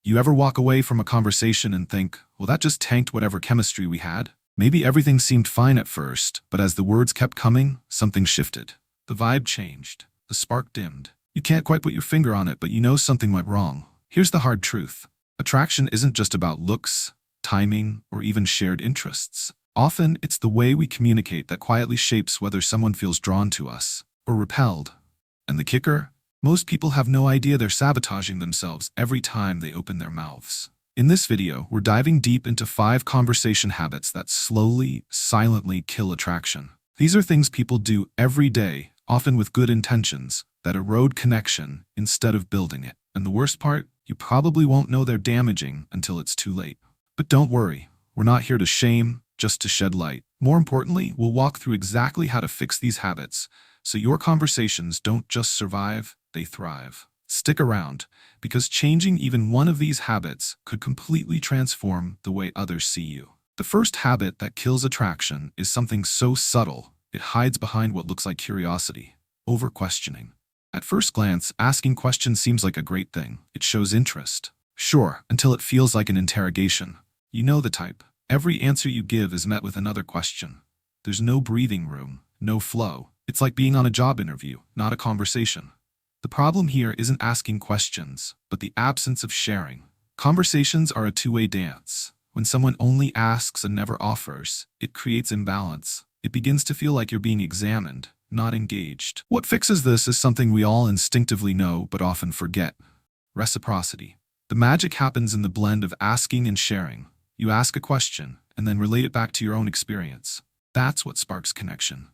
You ever walk away from a conversation and think, well, that just tanked whatever chemistry we had? Maybe everything seemed fine at first, but as the words kept coming, something shifted. The vibe changed. The spark dimmed. You can't quite put your finger on it, but you know something went wrong. Here's the hard truth. Attraction isn't just about looks, timing, or even shared interests. Often, it's the way we communicate that quietly shapes whether someone feels drawn to us or repelled. And the kicker? Most people have no idea they're sabotaging themselves every time they open their mouths. In this video, we're diving deep into 5 conversation habits that slowly, silently kill attraction. These are things people do every day, often with good intentions, that erode connection instead of building it. And the worst part, you probably won't know they're damaging until it's too late. But don't worry, we're not here to shame, just to shed light. More importantly, we'll walk through exactly how to fix these habits so your conversations don't just survive, they thrive. Stick around, because changing even one of these habits could completely transform the way others see you. The first habit that kills attraction is something so subtle, it hides behind what looks like curiosity: over-questioning. At first glance, asking questions seems like a great thing. It shows interest. Sure, until it feels like an interrogation. You know the type. Every answer you give is met with another question. There's no breathing room, no flow. It's like being on a job interview, not a conversation. The problem here isn't asking questions, but the absence of sharing. Conversations are a two-way dance. When someone only asks and never offers, it creates imbalance. It begins to feel like you're being examined, not engaged. What fixes this is something we all instinctively know but often forget: reciprocity. The magic happens in the blend of asking and sharing. You ask a question, and then relate it back to your own experience. That's what sparks connection.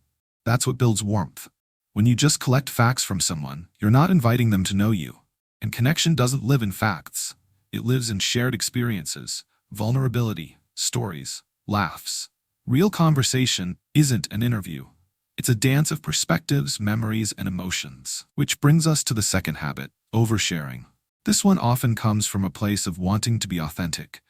That's what builds warmth. When you just collect facts from someone, you're not inviting them to know you. And connection doesn't live in facts. It lives in shared experiences, vulnerability, stories, laughs. Real conversation isn't an interview. It's a dance of perspectives, memories, and emotions. Which brings us to the second habit: oversharing. This one often comes from a place of wanting to be authentic.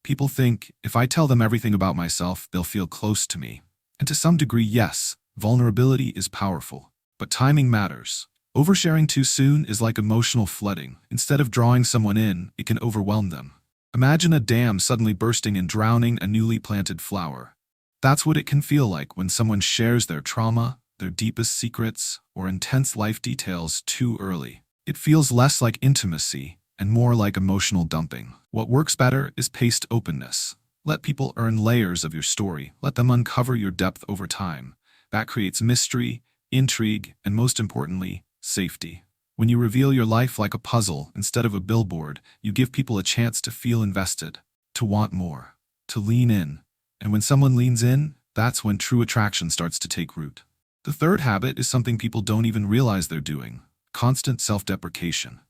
People think, if I tell them everything about myself, they'll feel close to me. And to some degree, yes, vulnerability is powerful. But timing matters. Oversharing too soon is like emotional flooding. Instead of drawing someone in, it can overwhelm them. Imagine a dam suddenly bursting and drowning a newly planted flower. That's what it can feel like when someone shares their trauma, their deepest secrets, or intense life details too early. It feels less like intimacy and more like emotional dumping. What works better is paced openness. Let people earn layers of your story. Let them uncover your depth over time. That creates mystery, intrigue, and most importantly, safety. When you reveal your life like a puzzle instead of a billboard, you give people a chance to feel invested, to want more, to lean in. And when someone leans in, that's when true attraction starts to take root. The third habit is something people don't even realize they're doing: constant self-deprecation.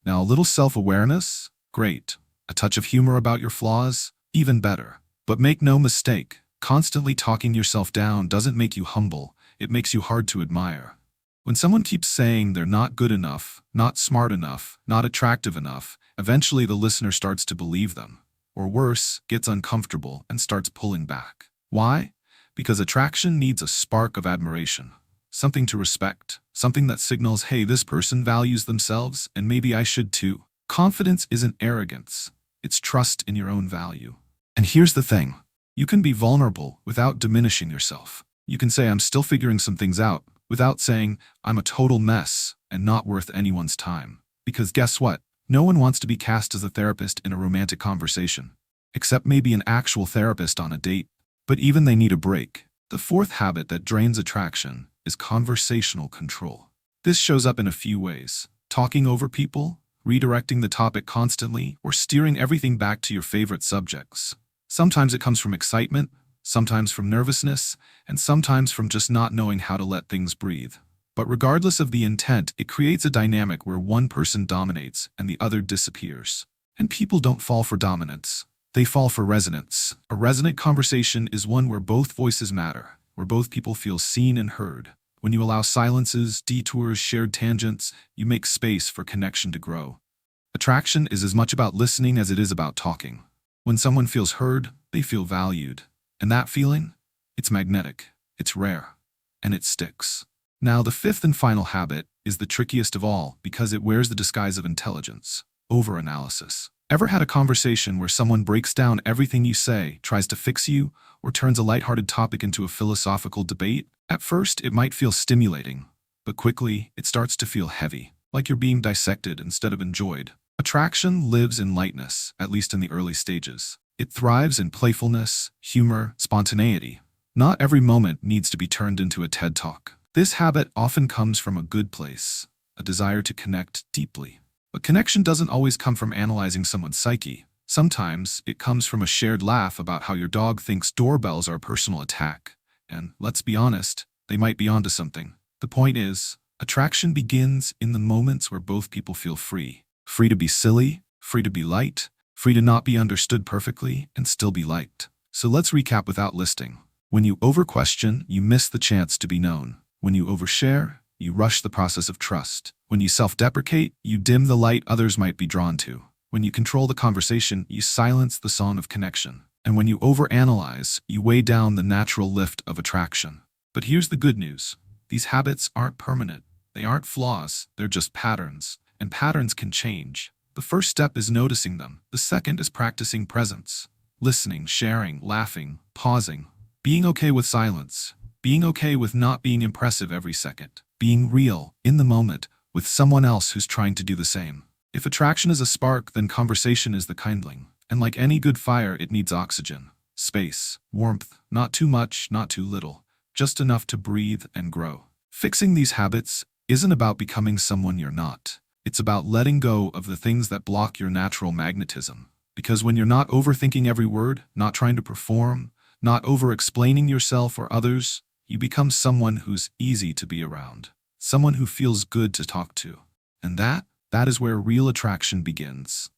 Now, a little self-awareness? Great. A touch of humor about your flaws? Even better. But make no mistake, constantly talking yourself down doesn't make you humble. It makes you hard to admire. When someone keeps saying they're not good enough, not smart enough, not attractive enough, eventually the listener starts to believe them. Or worse, gets uncomfortable and starts pulling back. Why? Because attraction needs a spark of admiration. Something to respect. Something that signals, hey, this person values themselves, and maybe I should too. Confidence isn't arrogance. It's trust in your own value. And here's the thing. You can be vulnerable without diminishing yourself. You can say, I'm still figuring some things out, without saying, I'm a total mess and not worth anyone's time. Because guess what? No one wants to be cast as a therapist in a romantic conversation. Except maybe an actual therapist on a date. But even they need a break. The fourth habit that drains attraction is conversational control. This shows up in a few ways: talking over people, redirecting the topic constantly, or steering everything back to your favorite subjects. Sometimes it comes from excitement, sometimes from nervousness, and sometimes from just not knowing how to let things breathe. But regardless of the intent, it creates a dynamic where one person dominates and the other disappears. And people don't fall for dominance. They fall for resonance. A resonant conversation is one where both voices matter, where both people feel seen and heard. When you allow silences, detours, shared tangents, you make space for connection to grow. Attraction is as much about listening as it is about talking. When someone feels heard, they feel valued. And that feeling? It's magnetic, it's rare, and it sticks. Now, the fifth and final habit is the trickiest of all because it wears the disguise of intelligence: overanalysis. Ever had a conversation where someone breaks down everything you say, tries to fix you, or turns a lighthearted topic into a philosophical debate? At first, it might feel stimulating, but quickly, it starts to feel heavy, like you're being dissected instead of enjoyed. Attraction lives in lightness, at least in the early stages. It thrives in playfulness, humor, spontaneity. Not every moment needs to be turned into a TED Talk. This habit often comes from a good place, a desire to connect deeply. But connection doesn't always come from analyzing someone's psyche. Sometimes it comes from a shared laugh about how your dog thinks doorbells are a personal attack. And, let's be honest, they might be onto something. The point is, attraction begins in the moments where both people feel free. Free to be silly, free to be light, free to not be understood perfectly and still be liked. So let's recap without listing. When you over-question, you miss the chance to be known. When you overshare, you rush the process of trust. When you self-deprecate, you dim the light others might be drawn to. When you control the conversation, you silence the song of connection. And when you overanalyze, you weigh down the natural lift of attraction. But here's the good news. These habits aren't permanent. They aren't flaws. They're just patterns. And patterns can change. The first step is noticing them. The second is practicing presence. Listening, sharing, laughing, pausing. Being okay with silence. Being okay with not being impressive every second. Being real, in the moment, with someone else who's trying to do the same. If attraction is a spark, then conversation is the kindling. And like any good fire, it needs oxygen, space, warmth, not too much, not too little, just enough to breathe and grow. Fixing these habits isn't about becoming someone you're not. It's about letting go of the things that block your natural magnetism. Because when you're not overthinking every word, not trying to perform, not over-explaining yourself or others, you become someone who's easy to be around. Someone who feels good to talk to. And that is where real attraction begins.